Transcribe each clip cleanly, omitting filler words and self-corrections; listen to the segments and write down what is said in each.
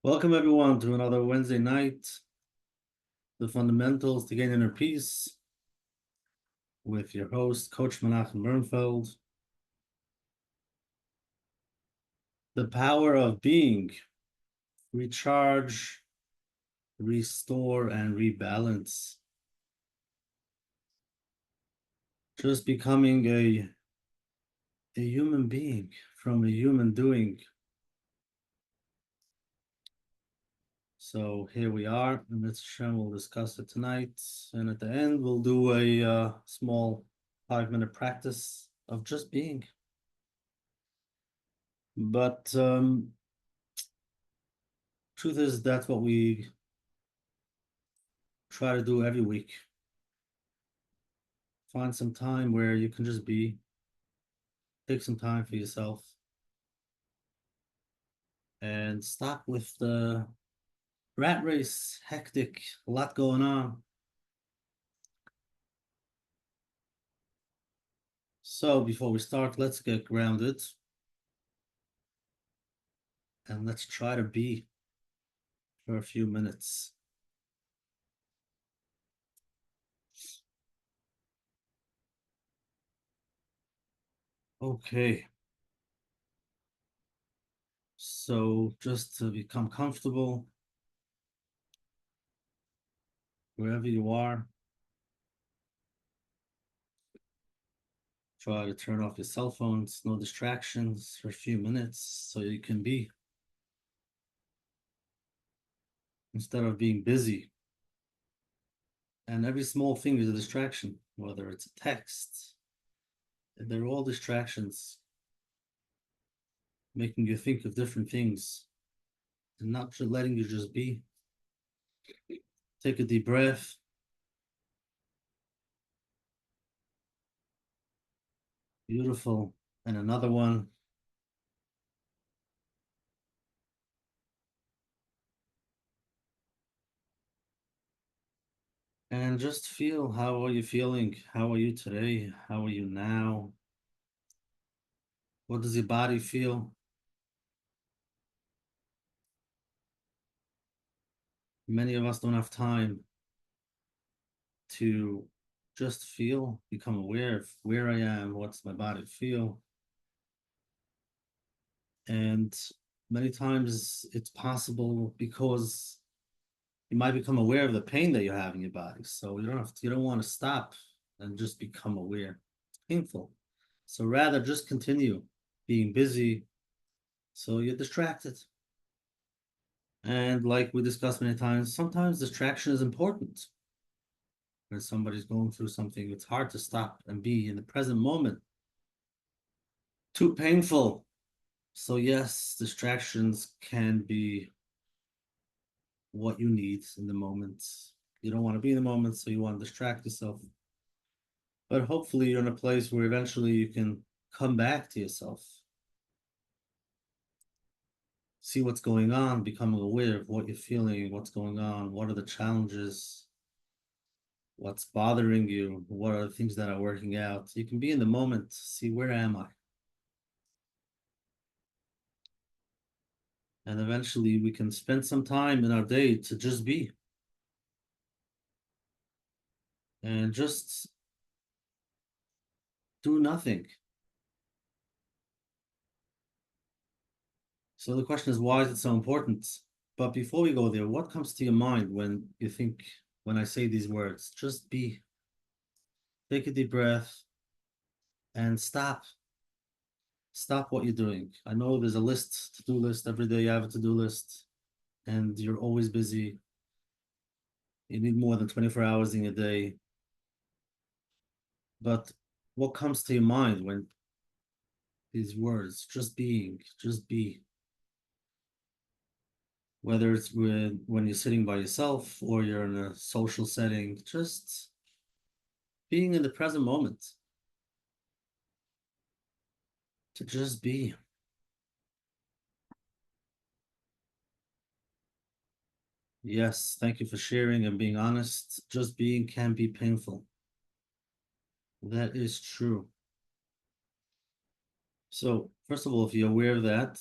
Welcome everyone to another Wednesday night, the fundamentals to gain inner peace with your host, Coach Menachem Bernfeld. The power of being, recharge, restore, and rebalance. Just becoming a human being from a human doing. So here we are, and we'll discuss it tonight. And at the end, we'll do a small 5-minute practice of just being. But truth is, that's what we try to do every week. Find some time where you can just be, take some time for yourself, and stop with the rat race, hectic, a lot going on. So before we start, let's get grounded and let's try to be for a few minutes. Okay. So just to become comfortable, wherever you are, try to turn off your cell phones, no distractions for a few minutes so you can be, instead of being busy. And every small thing is a distraction, whether it's a text. They're all distractions, making you think of different things and not just letting you just be. Take a deep breath. Beautiful. And another one. And just feel, how are you feeling? How are you today? How are you now? What does your body feel? Many of us don't have time to just feel, become aware of where I am, what's my body feel. And many times it's possible because you might become aware of the pain that you have in your body. So you don't want to stop and just become aware. It's painful. So rather just continue being busy so you're distracted. And like we discussed many times, sometimes distraction is important. When somebody's going through something, it's hard to stop and be in the present moment. Too painful. So yes, distractions can be what you need in the moment. You don't want to be in the moment, so you want to distract yourself. But hopefully you're in a place where eventually you can come back to yourself. See what's going on, becoming aware of what you're feeling, what's going on, what are the challenges, what's bothering you, what are the things that are working out. You can be in the moment, see where am I? And eventually we can spend some time in our day to just be. And just do nothing. So the question is, why is it so important? But before we go there, what comes to your mind when you think, when I say these words? Just be. Take a deep breath and stop. Stop what you're doing. I know there's a list, to-do list. Every day you have a to-do list and you're always busy. You need more than 24 hours in a day. But what comes to your mind when these words, just being, just be? Whether it's when you're sitting by yourself or you're in a social setting, just being in the present moment. To just be. Yes, thank you for sharing and being honest. Just being can be painful. That is true. So, first of all, if you're aware of that,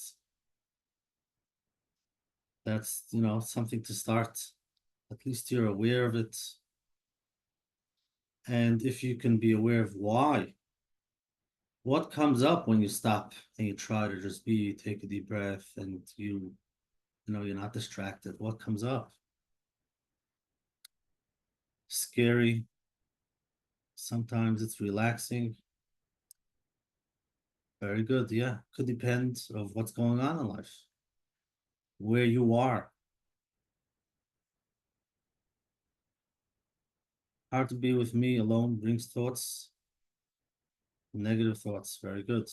That's, something to start. At least you're aware of it. And if you can be aware of why, what comes up when you stop and you try to just be, take a deep breath, and you're not distracted. What comes up? Scary. Sometimes it's relaxing. Very good. Yeah. Could depend of what's going on in life, where you are. Hard to be with me alone brings thoughts, negative thoughts. Very good.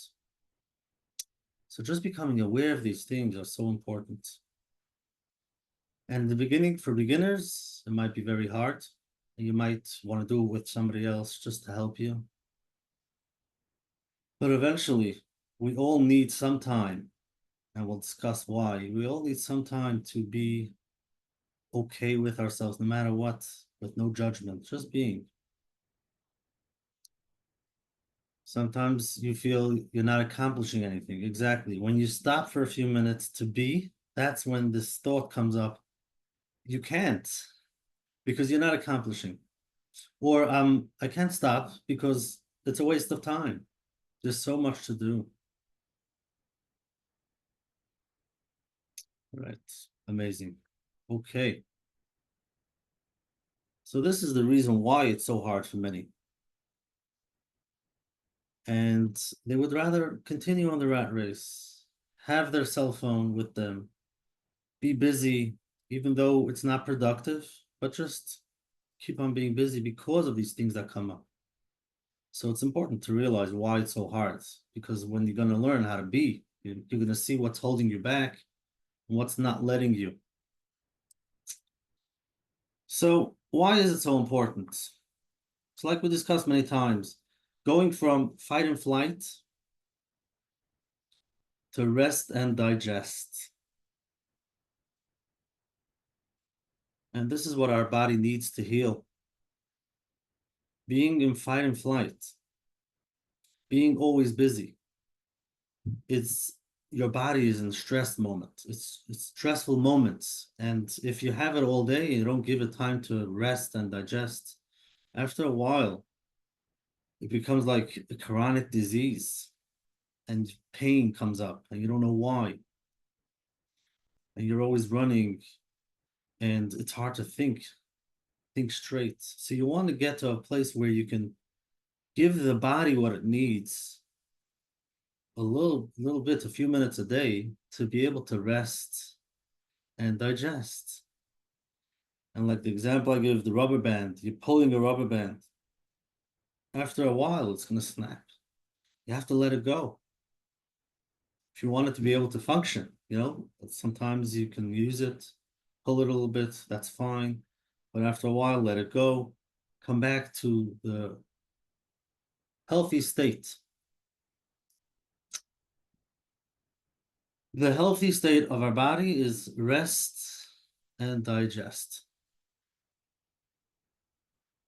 So just becoming aware of these things are so important. And in the beginning, for beginners, it might be very hard. You might want to do it with somebody else just to help you. But eventually, we all need some time, and we'll discuss why. We all need some time to be okay with ourselves, no matter what, with no judgment, just being. Sometimes you feel you're not accomplishing anything. Exactly. When you stop for a few minutes to be, that's when this thought comes up. You can't because you're not accomplishing. Or I can't stop because it's a waste of time. There's so much to do. Right. Amazing. Okay. So this is the reason why it's so hard for many. And they would rather continue on the rat race, have their cell phone with them, be busy, even though it's not productive, but just keep on being busy because of these things that come up. So it's important to realize why it's so hard, because when you're going to learn how to be, you're going to see what's holding you back and what's not letting you. So why is it so important? It's like we discussed many times, going from fight and flight to rest and digest. And this is what our body needs to heal. Being in fight and flight, being always busy, it's your body is in stress moment. It's stressful moments. And if you have it all day, you don't give it time to rest and digest. After a while, it becomes like a chronic disease and pain comes up and you don't know why. And you're always running and it's hard to think straight. So you want to get to a place where you can give the body what it needs a little bit, a few minutes a day to be able to rest and digest. And like the example I give, the rubber band, you're pulling a rubber band. After a while, it's going to snap. You have to let it go. If you want it to be able to function, sometimes you can use it, pull it a little bit, that's fine. But after a while, let it go. Come back to the healthy state. The healthy state of our body is rest and digest.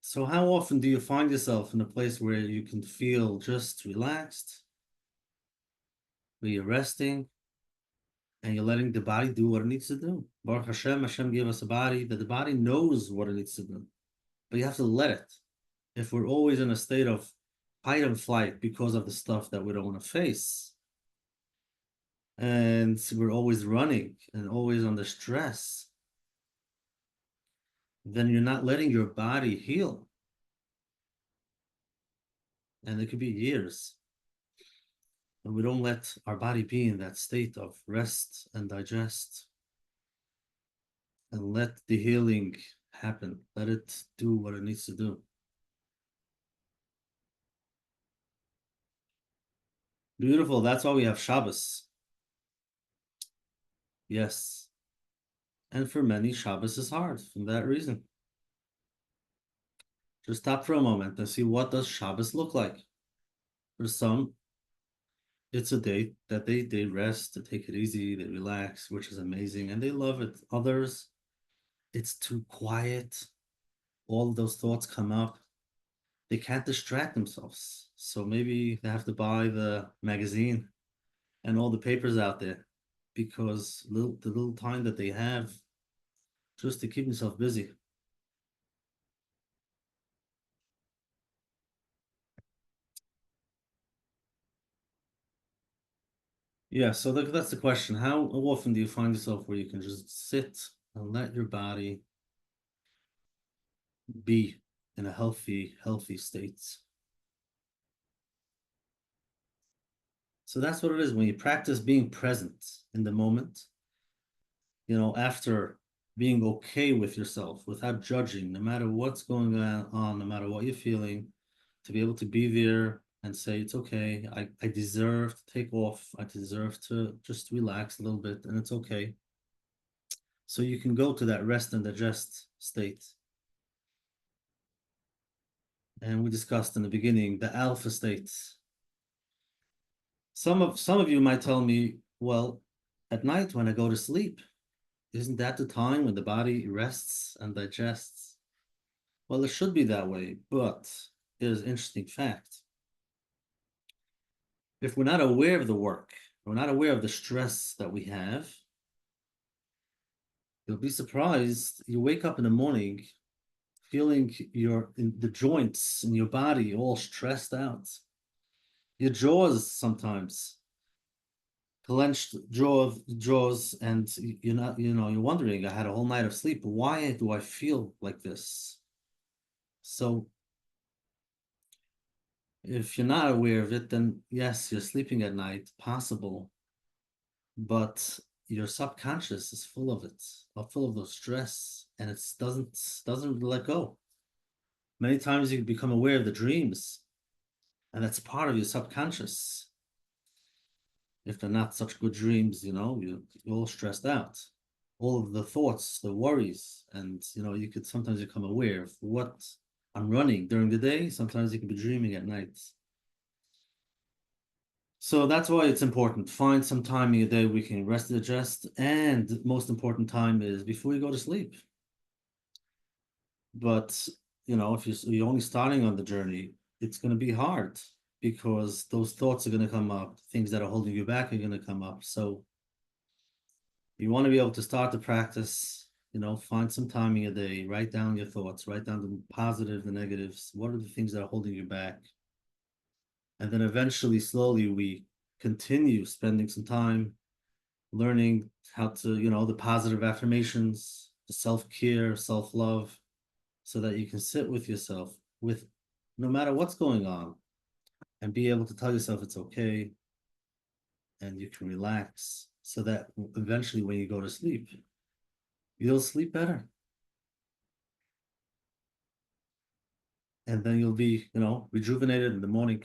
So how often do you find yourself in a place where you can feel just relaxed, where you're resting, and you're letting the body do what it needs to do? Baruch Hashem, Hashem gave us a body that the body knows what it needs to do, but you have to let it. If we're always in a state of fight and flight because of the stuff that we don't want to face, and we're always running and always under stress, then you're not letting your body heal. And it could be years. And we don't let our body be in that state of rest and digest and let the healing happen. Let it do what it needs to do. Beautiful. That's why we have Shabbos. Yes. And for many, Shabbos is hard for that reason. Just stop for a moment and see, what does Shabbos look like? For some, it's a day that they rest, they take it easy, they relax, which is amazing, and they love it. Others, it's too quiet. All of those thoughts come up. They can't distract themselves. So maybe they have to buy the magazine and all the papers out there. because the little time that they have just to keep themselves busy. Yeah, so that's the question. How often do you find yourself where you can just sit and let your body be in a healthy state? So that's what it is when you practice being present in the moment, after being okay with yourself without judging, no matter what's going on, no matter what you're feeling, to be able to be there and say, it's okay. I deserve to take off. I deserve to just relax a little bit, and it's okay. So you can go to that rest and digest state. And we discussed in the beginning the alpha states. Some of you might tell me, well, at night when I go to sleep, isn't that the time when the body rests and digests? Well, it should be that way, but there's an interesting fact. If we're not aware of the work, we're not aware of the stress that we have, you'll be surprised. You wake up in the morning feeling the joints in your body all stressed out. Your jaws sometimes clenched jaws, and you're not, you're wondering, I had a whole night of sleep. Why do I feel like this? So if you're not aware of it, then yes, you're sleeping at night, possible, but your subconscious is full of it, full of those stress, and it doesn't let go. Many times you become aware of the dreams, and that's part of your subconscious. If they're not such good dreams, you're all stressed out. All of the thoughts, the worries, and you could sometimes become aware of what I'm running during the day. Sometimes you can be dreaming at night. So that's why it's important. Find some time in your day we can rest and digest. And the most important time is before you go to sleep. But if you're only starting on the journey, it's going to be hard because those thoughts are going to come up. Things that are holding you back are going to come up. So you want to be able to start the practice. Find some time in your day, write down your thoughts, write down the positive, the negatives. What are the things that are holding you back? And then eventually, slowly, we continue spending some time learning how to, the positive affirmations, the self-care, self-love, so that you can sit with yourself with no matter what's going on and be able to tell yourself it's okay and you can relax so that eventually when you go to sleep, you'll sleep better. And then you'll be, rejuvenated in the morning.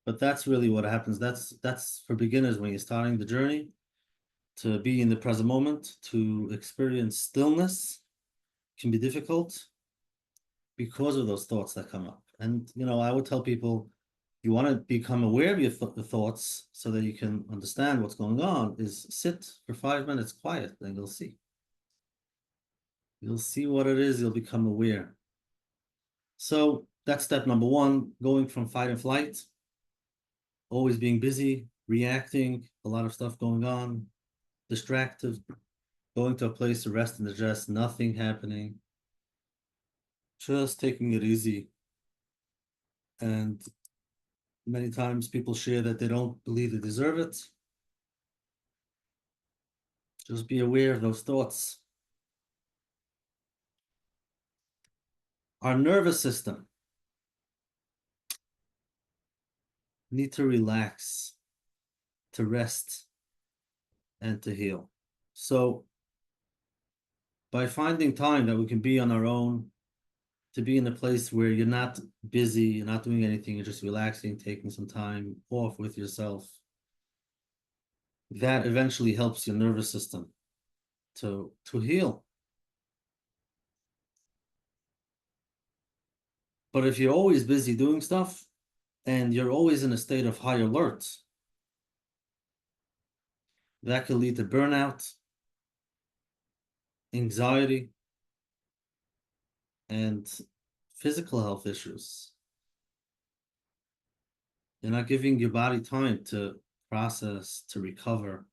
But that's really what happens. That's for beginners when you're starting the journey to be in the present moment, to experience stillness can be difficult because of those thoughts that come up. And I would tell people, you want to become aware of your thoughts so that you can understand what's going on, is sit for 5 minutes quiet, and you'll see. You'll see what it is, you'll become aware. So that's step number one, going from fight and flight, always being busy, reacting, a lot of stuff going on, distracted, going to a place to rest and digest, nothing happening, just taking it easy. And many times people share that they don't believe they deserve it. Just be aware of those thoughts. Our nervous system need to relax, to rest, and to heal. So by finding time that we can be on our own, to be in a place where you're not busy, you're not doing anything, you're just relaxing, taking some time off with yourself, that eventually helps your nervous system to heal. But if you're always busy doing stuff and you're always in a state of high alert, that could lead to burnout, anxiety, and physical health issues. You're not giving your body time to process, to recover,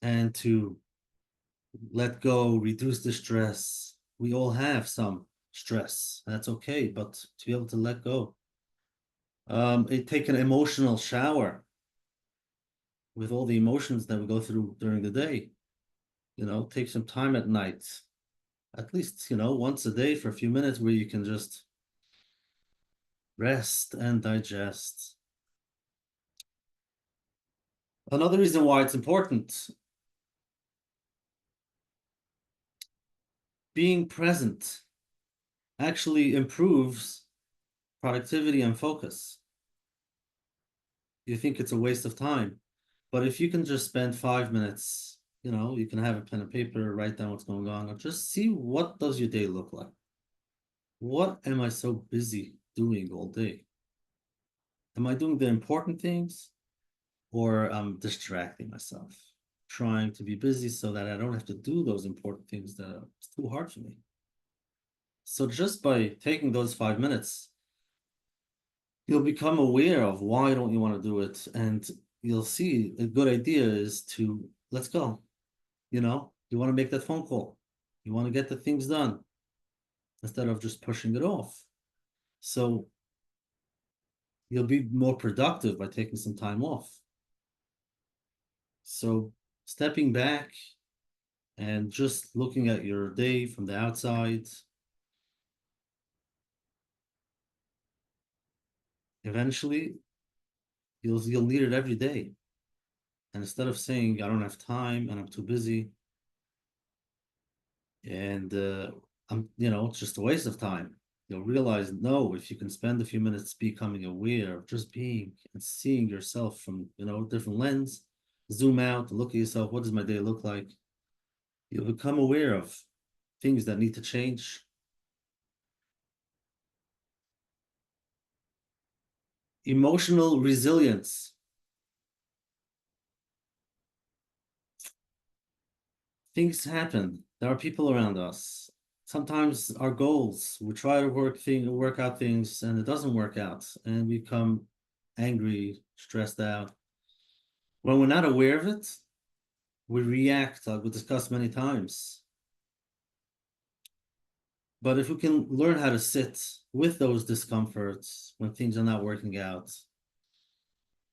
and to let go, reduce the stress. We all have some stress. That's okay, but to be able to let go. Take an emotional shower with all the emotions that we go through during the day. Take some time at night, at least, once a day for a few minutes where you can just rest and digest. Another reason why it's important, being present actually improves productivity and focus. You think it's a waste of time, but if you can just spend 5 minutes, you can have a pen and paper, write down what's going on, or just see what does your day look like. What am I so busy doing all day? Am I doing the important things, or I'm distracting myself, trying to be busy so that I don't have to do those important things that are too hard for me? So just by taking those 5 minutes, you'll become aware of why don't you want to do it, and you'll see a good idea is to let's go. You want to make that phone call, you want to get the things done instead of just pushing it off. So you'll be more productive by taking some time off. So stepping back and just looking at your day from the outside, eventually you'll need it every day. And instead of saying I don't have time and I'm too busy and it's just a waste of time, you'll realize no, if you can spend a few minutes becoming aware of just being and seeing yourself from different lens, zoom out, look at yourself, what does my day look like? You'll become aware of things that need to change. Emotional resilience. Things happen. There are people around us. Sometimes our goals, we try to work out things and it doesn't work out and we become angry, stressed out. When we're not aware of it, we react, like we discussed many times. But if we can learn how to sit with those discomforts when things are not working out,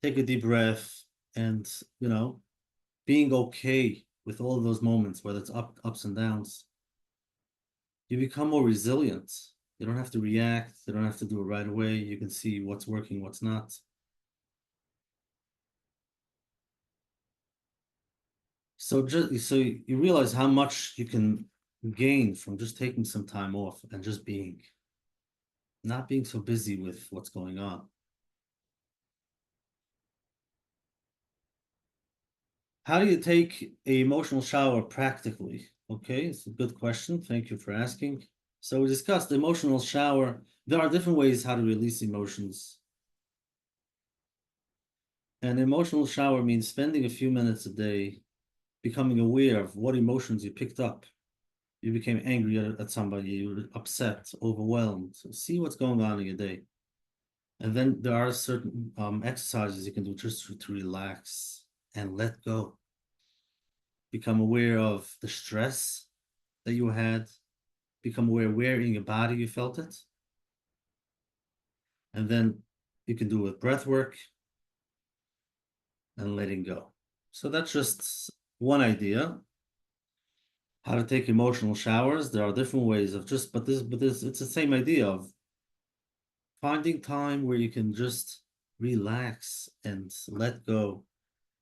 take a deep breath and, being okay with all of those moments, whether it's ups and downs, you become more resilient. You don't have to react. You don't have to do it right away. You can see what's working, what's not. So you realize how much you can gain from just taking some time off and just not being so busy with what's going on. How do you take a emotional shower practically? Okay, it's a good question. Thank you for asking. So we discussed the emotional shower. There are different ways how to release emotions. An emotional shower means spending a few minutes a day becoming aware of what emotions you picked up. You became angry at somebody, you were upset, overwhelmed. So see what's going on in your day. And then there are certain exercises you can do just to relax and let go. Become aware of the stress that you had. Become aware where in your body you felt it. And then you can do it with breath work and letting go. So that's just one idea. How to take emotional showers. There are different ways of but this it's the same idea of finding time where you can just relax and let go.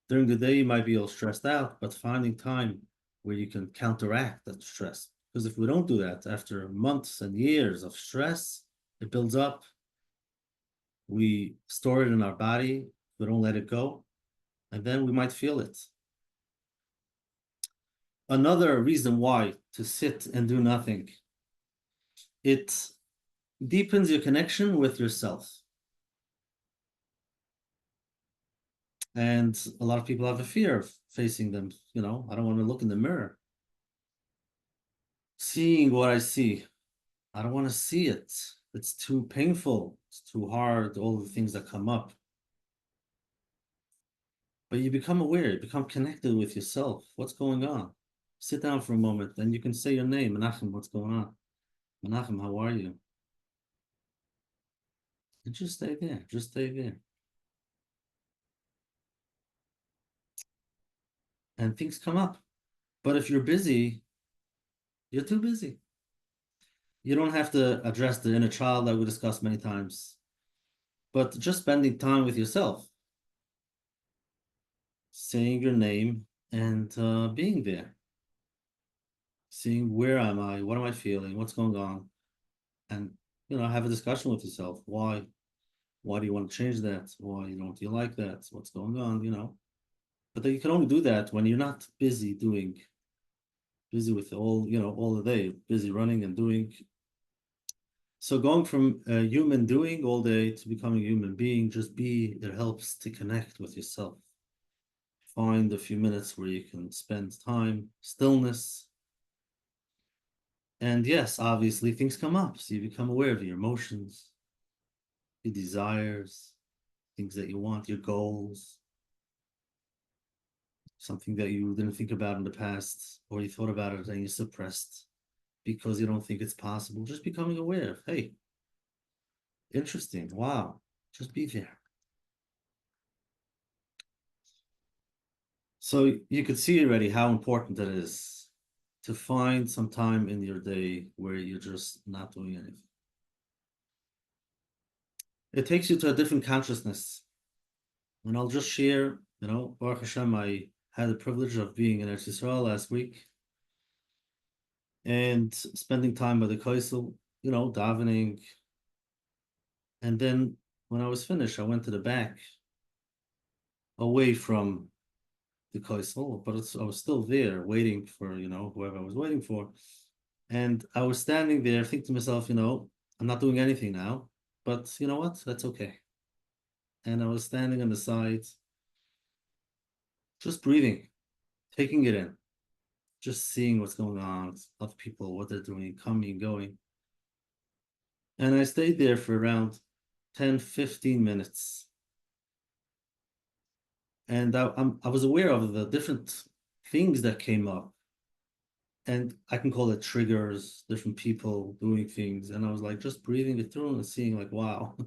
During the day, you might be all stressed out, but finding time where you can counteract that stress. Because if we don't do that, after months and years of stress, it builds up. We store it in our body, we don't let it go, and then we might feel it. Another reason why to sit and do nothing, it deepens your connection with yourself. And a lot of people have a fear of facing them. I don't want to look in the mirror. Seeing what I see, I don't want to see it. It's too painful. It's too hard. All the things that come up. But you become aware, you become connected with yourself. What's going on? Sit down for a moment, and you can say your name, Menachem, what's going on? Menachem, how are you? And just stay there, just stay there. And things come up. But if you're busy, you're too busy. You don't have to address the inner child that we discussed many times, but just spending time with yourself, saying your name and being there, seeing where am I, what am I feeling, what's going on, and have a discussion with yourself. Why do you want to change that? Why don't you like that? What's going on? But then you can only do that when you're not busy with all the day, busy running and doing. So going from a human doing all day to becoming a human being, just be, it helps to connect with yourself. Find a few minutes where you can spend time, stillness. And yes, obviously things come up. So you become aware of your emotions, your desires, things that you want, your goals, something that you didn't think about in the past, or you thought about it and you suppressed because you don't think it's possible. Just becoming aware of, hey, interesting, wow, just be there. So you could see already how important it is to find some time in your day where you're just not doing anything. It takes you to a different consciousness. And I'll just share, Baruch Hashem, I had the privilege of being in Eretz Yisrael last week and spending time by the Kaisel, davening. And then when I was finished, I went to the back away from the Kaisel, but I was still there waiting for, whoever I was waiting for. And I was standing there thinking to myself, I'm not doing anything now, but you know what? That's okay. And I was standing on the side, just breathing, taking it in, just seeing what's going on with other people, what they're doing, coming, going. And I stayed there for around 10, 15 minutes. And I was aware of the different things that came up. And I can call it triggers, different people doing things. And I was like, just breathing it through and seeing, like, wow,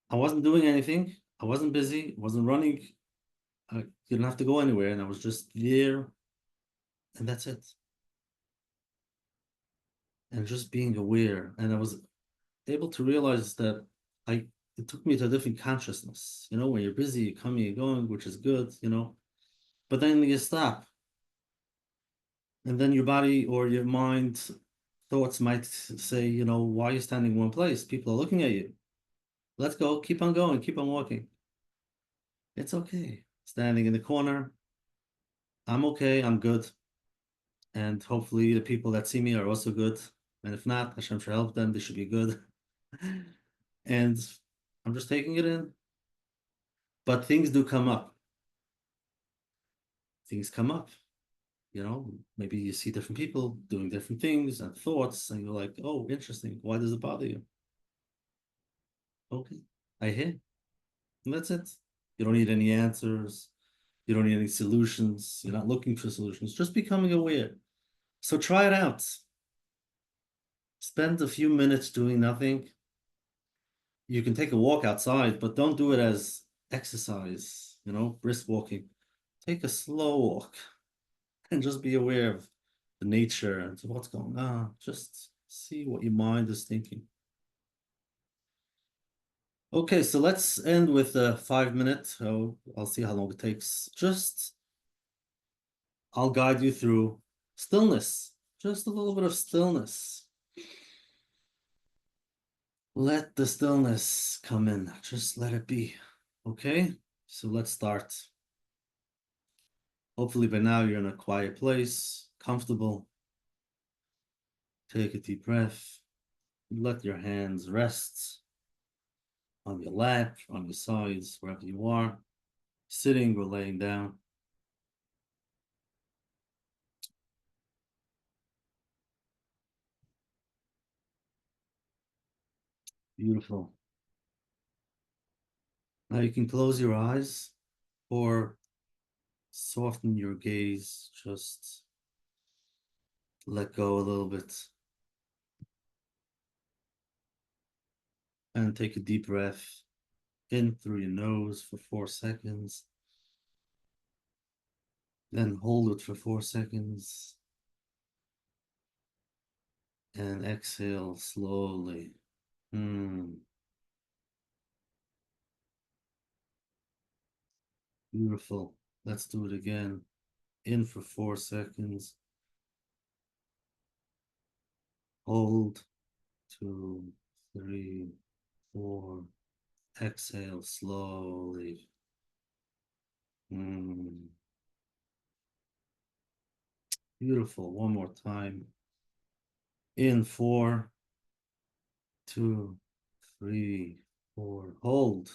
I wasn't doing anything. I wasn't busy, wasn't running. I didn't have to go anywhere. And I was just there. And that's it. And just being aware. And I was able to realize that it took me to a different consciousness. When you're busy, you're coming and going, which is good. But then you stop. And then your body or your mind thoughts might say, why are you standing in one place? People are looking at you. Let's go, keep on going, keep on walking. It's okay. Standing in the corner, I'm okay, I'm good. And hopefully the people that see me are also good. And if not, Hashem should help them, they should be good. And I'm just taking it in. But things do come up. Things come up. Maybe you see different people doing different things and thoughts, and you're like, oh, interesting. Why does it bother you? Okay, I hear. And that's it. You don't need any answers. You don't need any solutions. You're not looking for solutions, just becoming aware. So try it out. Spend a few minutes doing nothing. You can take a walk outside, but don't do it as exercise, brisk walking. Take a slow walk and just be aware of the nature and what's going on. Just see what your mind is thinking. Okay, so let's end with 5 minutes. Oh, I'll see how long it takes. I'll guide you through stillness, just a little bit of stillness. Let the stillness come in. Just let it be. Okay, so let's start. Hopefully by now you're in a quiet place, comfortable. Take a deep breath. Let your hands rest on your lap, on your sides, wherever you are, sitting or laying down. Beautiful. Now you can close your eyes or soften your gaze. Just let go a little bit and take a deep breath in through your nose for 4 seconds. Then hold it for 4 seconds and exhale slowly. Beautiful. Let's do it again. In for 4 seconds. Hold. 2, 3, 4. Exhale slowly. Beautiful. One more time. In 4, 2, 3, 4. Hold.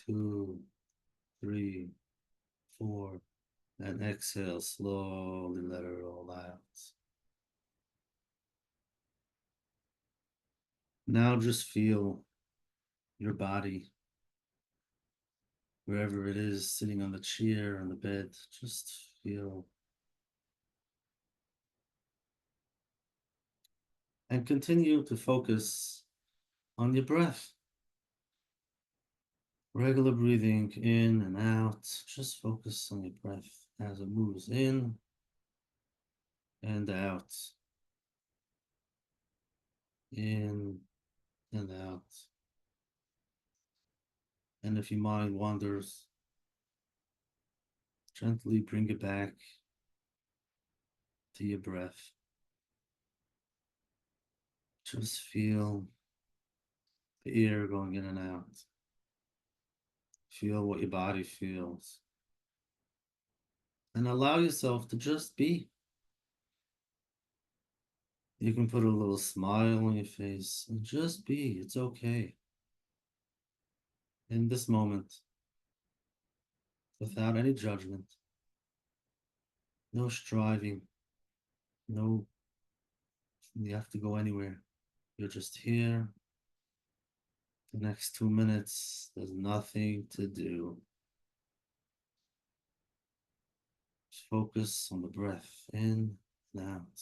2, 3, 4. And exhale slowly. Let it all out. Now just feel your body, wherever it is, sitting on the chair, on the bed. Just feel. And continue to focus on your breath. Regular breathing in and out. Just focus on your breath as it moves in and out. In and out. And if your mind wanders, gently bring it back to your breath. Just feel the air going in and out. Feel what your body feels. And allow yourself to just be. You can put a little smile on your face and just be. It's okay. In this moment, without any judgment, no striving, no, you have to go anywhere. You're just here. The next 2 minutes, there's nothing to do. Just focus on the breath in and out.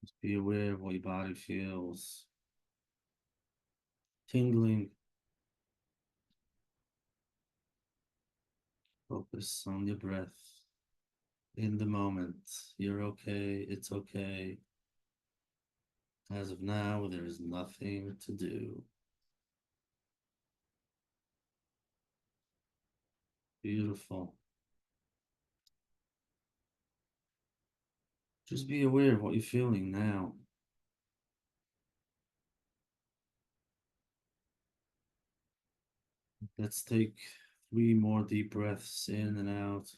Just be aware of what your body feels. Tingling. Focus on your breath. In the moment, you're okay, it's okay. As of now, there is nothing to do. Beautiful. Just be aware of what you're feeling now. Let's take 3 more deep breaths in and out.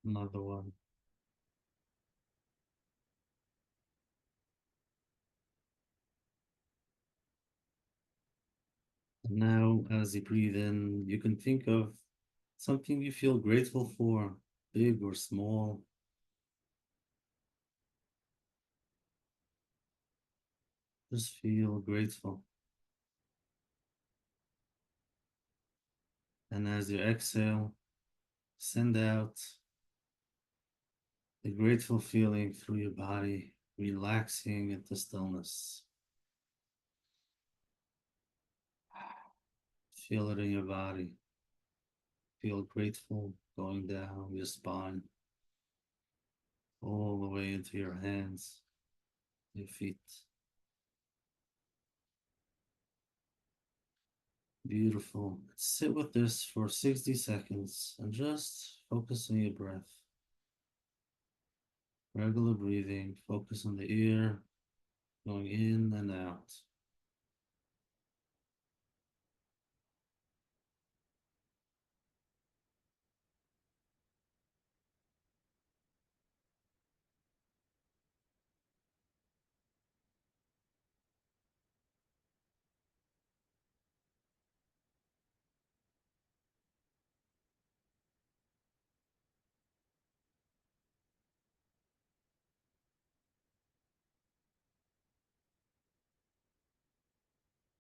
Another one. And now, as you breathe in, you can think of something you feel grateful for, big or small. Just feel grateful. And as you exhale, send out the grateful feeling through your body, relaxing into stillness. Feel it in your body. Feel grateful going down your spine, all the way into your hands, your feet. Beautiful. Sit with this for 60 seconds and just focus on your breath. Regular breathing, focus on the air going in and out.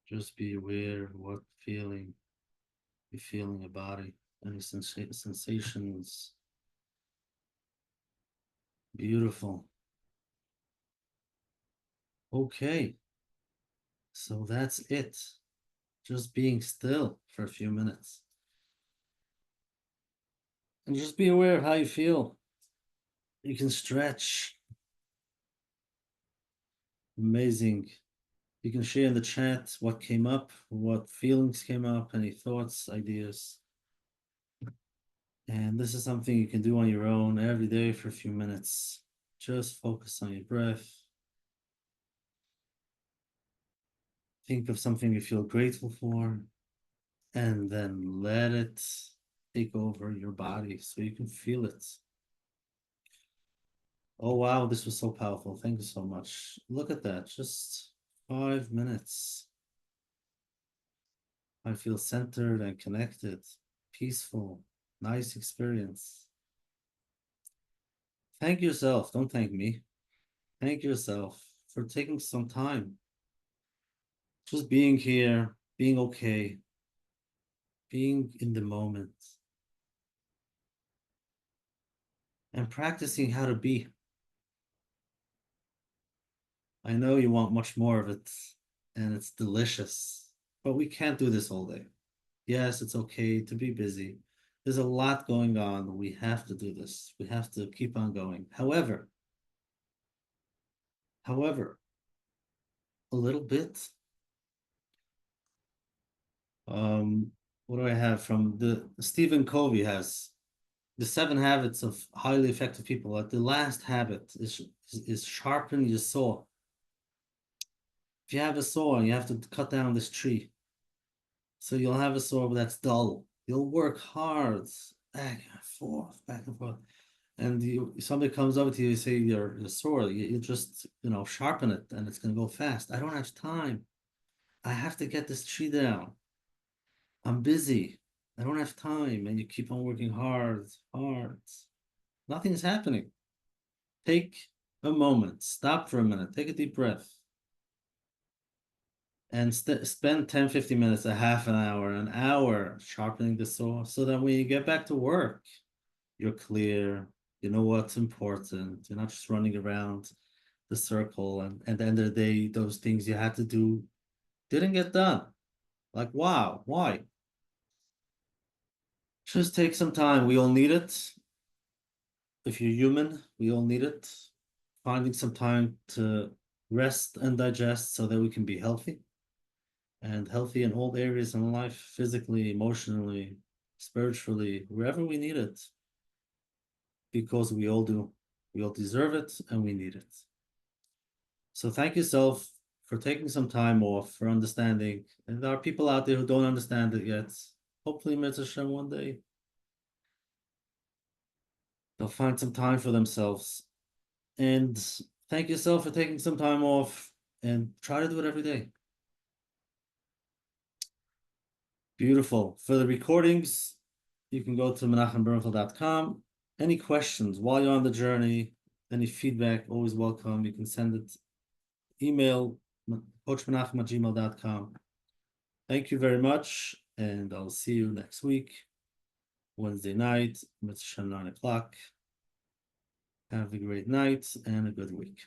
Just be aware of what feeling you feel in your body, any sensations. Beautiful. Okay, so that's it. Just being still for a few minutes. And just be aware of how you feel. You can stretch. Amazing. You can share in the chat what came up, what feelings came up, any thoughts, ideas. And this is something you can do on your own every day for a few minutes. Just focus on your breath. Think of something you feel grateful for, and then let it take over your body so you can feel it. Oh, wow, this was so powerful. Thank you so much. Look at that, just 5 minutes. I feel centered and connected, peaceful, nice experience. Thank yourself. Don't thank me. Thank yourself for taking some time. Just being here, being okay, being in the moment, and practicing how to be. I know you want much more of it, and it's delicious, but we can't do this all day. Yes, it's okay to be busy. There's a lot going on. We have to do this. We have to keep on going. However, a little bit. What do I have from the Stephen Covey has the 7 habits of highly effective people. Like the last habit is sharpen your saw. If you have a saw and you have to cut down this tree, so you'll have a saw that's dull. You'll work hard, back and forth. And somebody comes over to you, say you're sore, you just sharpen it and it's gonna go fast. I don't have time. I have to get this tree down. I'm busy. I don't have time. And you keep on working hard, hard. Nothing is happening. Take a moment, stop for a minute, take a deep breath, and spend 10, 15 minutes, a half an hour sharpening the saw so that when you get back to work, you're clear, you know what's important, you're not just running around the circle. And at the end of the day, those things you had to do didn't get done. Like, wow, why? Just take some time. We all need it. If you're human, we all need it. Finding some time to rest and digest so that we can be healthy and healthy in all areas in life, physically, emotionally, spiritually, wherever we need it, because we all do. We all deserve it and we need it. So thank yourself for taking some time off, for understanding. And there are people out there who don't understand it yet. Hopefully, Mitzvah one day they'll find some time for themselves. And thank yourself for taking some time off and try to do it every day. Beautiful. For the recordings, you can go to menachembernfeld.com. Any questions while you're on the journey, any feedback, always welcome. You can send it, email, coachmenachem@gmail.com. Thank you very much, and I'll see you next week, Wednesday night, Mitzvah 9 o'clock. Have a great night and a good week.